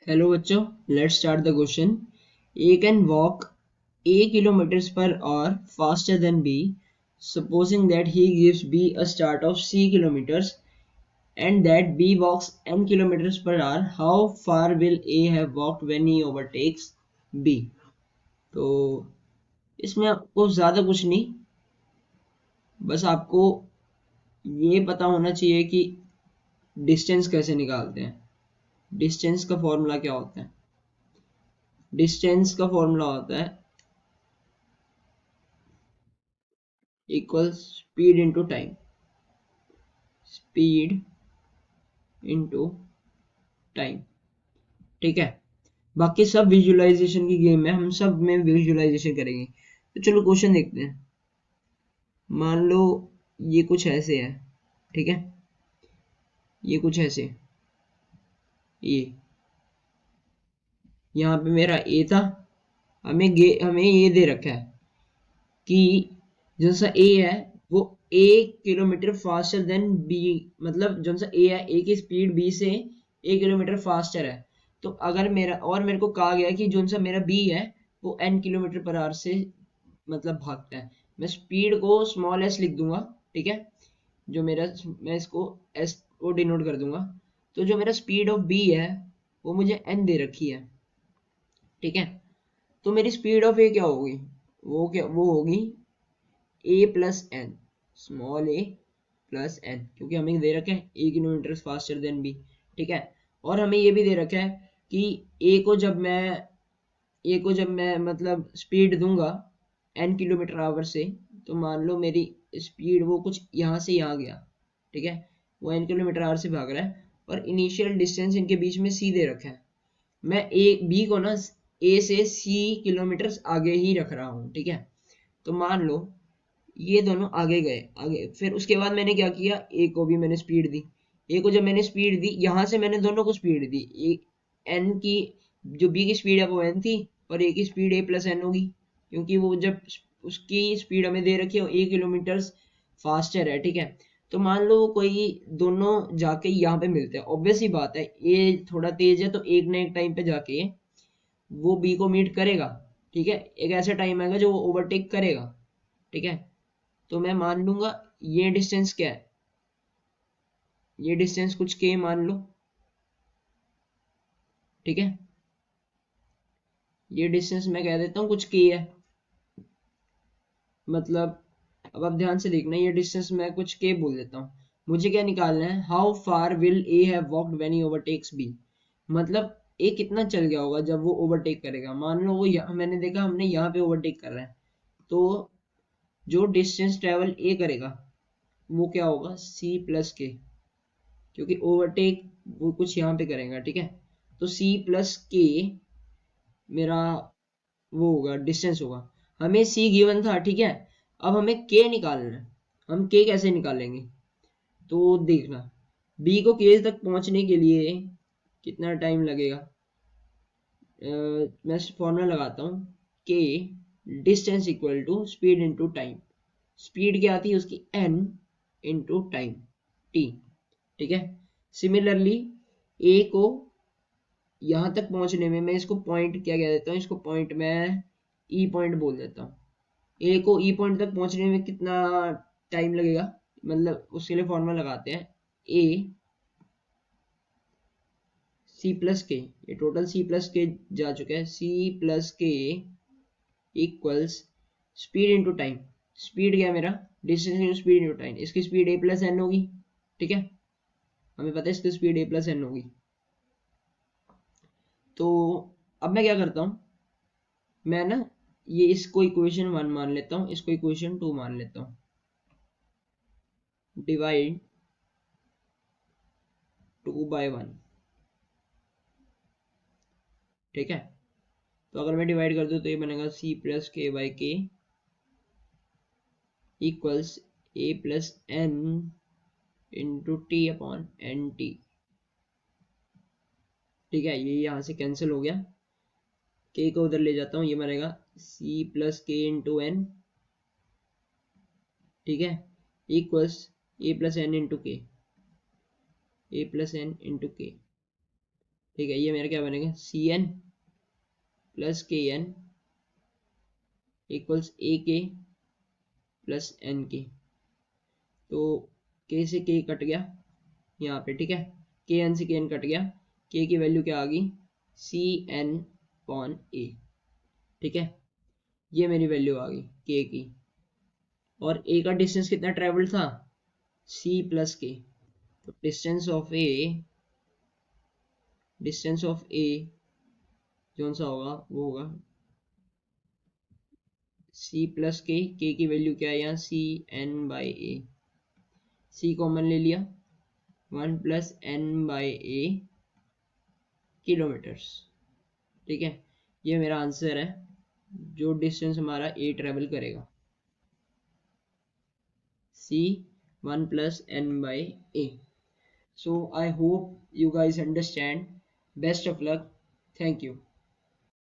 Hello बच्चों, let's start the question. A can walk A kilometers per hour faster than B. Supposing that he gives B a start of C kilometers and that B walks N kilometers per hour, how far will A have walked when he overtakes B? तो इसमें आपको ज़्यादा कुछ नहीं, बस आपको ये पता होना चाहिए कि डिस्टेंस कैसे निकालते हैं. डिस्टेंस का फॉर्मूला क्या होता है? डिस्टेंस का फॉर्मूला होता है equal speed into time. Speed into time. ठीक है. बाकी सब विजुअलाइजेशन की गेम है, हम सब में विजुअलाइजेशन करेंगे. तो चलो क्वेश्चन देखते हैं. मान लो ये कुछ ऐसे है. ठीक है, ये कुछ ऐसे. ये यहाँ पे मेरा ए था. हमें ये दे रखा है कि जैसा ए है वो 1 किलोमीटर फास्टर देन बी. मतलब जैसा ए है, ए की स्पीड बी से 1 किलोमीटर फास्टर है. तो अगर मेरे को कहा गया कि जो सा मेरा बी है वो n किलोमीटर पर आवर से मतलब भागता है. मैं स्पीड को स्मॉल एस लिख दूंगा. ठीक है, जो मेरा मैं इसको एस को डिनोट कर दूंगा. तो जो मेरा स्पीड ऑफ बी है वो मुझे n दे रखी है. ठीक है, तो मेरी स्पीड ऑफ ए क्या होगी? वो होगी ए प्लस एन. स्मॉल ए प्लस एन, क्योंकि हमें दे रखा है 1 किलोमीटर फास्टर देन बी. ठीक है, और हमें ये भी दे रखा है कि ए को जब मैं मतलब स्पीड दूंगा n किलोमीटर आवर से, तो मान लो मेरी स्पीड वो कुछ यहाँ से यहाँ गया. ठीक है, वो n किलोमीटर आवर से भाग रहा है और इनिशियल डिस्टेंस इनके बीच में c दे रखा है. मैं ए बी को ना ए से c किलोमीटर आगे ही रख रहा हूँ. ठीक है, तो मान लो ये दोनों आगे गए. आगे फिर उसके बाद मैंने क्या किया, ए को भी मैंने स्पीड दी. ए को जब मैंने स्पीड दी, यहाँ से मैंने दोनों को स्पीड दी. एन की जो बी की स्पीड है वो एन थी और ए की स्पीड ए प्लस एन होगी, क्योंकि वो जब उसकी स्पीड हमें दे रखी है 1 किलोमीटर फास्टर है. ठीक है, तो मान लो कोई दोनों जाके यहाँ पे मिलते हैं. ऑब्वियस ही बात है, ए थोड़ा तेज है तो एक ना एक टाइम पे जाके वो बी को मीट करेगा. ठीक है, एक ऐसा टाइम आएगा जो वो ओवरटेक करेगा. ठीक है, तो मैं मान लूंगा ये डिस्टेंस क्या है. ये डिस्टेंस कुछ के मान लो. ठीक है, ये डिस्टेंस मैं कह देता हूँ कुछ के है. मतलब अब आप ध्यान से देखना, ये डिस्टेंस मैं कुछ के बोल देता हूँ. मुझे क्या निकालना है, how far will A have walked when he overtakes B. मतलब ए कितना चल गया होगा जब वो ओवरटेक करेगा. मान लो वो मैंने देखा हमने यहाँ पे ओवरटेक कर रहा है, तो जो डिस्टेंस ट्रेवल ए करेगा वो क्या होगा, सी प्लस के. क्योंकि ओवरटेक वो कुछ यहाँ पे करेगा. ठीक है, तो c प्लस के मेरा वो होगा, डिस्टेंस होगा. हमें c गिवन था. ठीक है, अब हमें k निकालना है. हम k कैसे निकालेंगे? तो देखना, b को k तक पहुंचने के लिए कितना टाइम लगेगा. मैं फॉर्मूला लगाता हूँ, k distance equal to speed into time. Speed क्या आती है उसकी, n इंटू टाइम t. ठीक है, सिमिलरली a को यहाँ तक पहुंचने में मैं इसको पॉइंट क्या कह देता हूँ, इसको पॉइंट मैं ई पॉइंट बोल देता हूँ. ए को ई पॉइंट तक पहुंचने में कितना टाइम लगेगा, मतलब उसके लिए फॉर्मूला लगाते हैं, ए सी प्लस के. ये टोटल सी प्लस के जा चुका है. सी प्लस के equals speed into time. Speed क्या है मेरा, distance into speed into time. इसकी स्पीड ए प्लस एन होगी. ठीक है, हमें पता है इसकी स्पीड ए प्लस एन होगी. तो अब मैं क्या करता हूँ, मैं ना ये इसको इक्वेशन 1 मान लेता हूँ, इसको इक्वेशन 2 मान लेता हूँ. डिवाइड 2/1. ठीक है, तो अगर मैं डिवाइड कर दूँ तो ये बनेगा c plus k by k equals a plus n into t upon n t. ठीक है, ये यहाँ से कैंसिल हो गया. के को उधर ले जाता हूँ, ये बनेगा c प्लस के इंटू एन. ठीक है, equals a plus n into के. ए प्लस एन इंटू के. ठीक है, ये मेरा क्या बनेगा, सी एन प्लस के एन इक्वल्स ए के प्लस एन के। तो के से के कट गया यहाँ पे, ठीक है, के एन से के एन कट गया, के की वैल्यू क्या आ गई, सी एन पॉन ए। ठीक है, ये मेरी वैल्यू आ गई के की। और ए का डिस्टेंस कितना ट्रेवल था, सी प्लस के। तो डिस्टेंस ऑफ ए जो सा होगा वो होगा सी प्लस के की वैल्यू क्या है यहाँ, C N by A. C common ले लिया, 1 + n/a किलोमीटर्स। ठीक है, ये मेरा आंसर है, जो डिस्टेंस हमारा ए ट्रेवल करेगा, सी 1 + n/a। So I hope you guys understand. Best of luck. Thank you.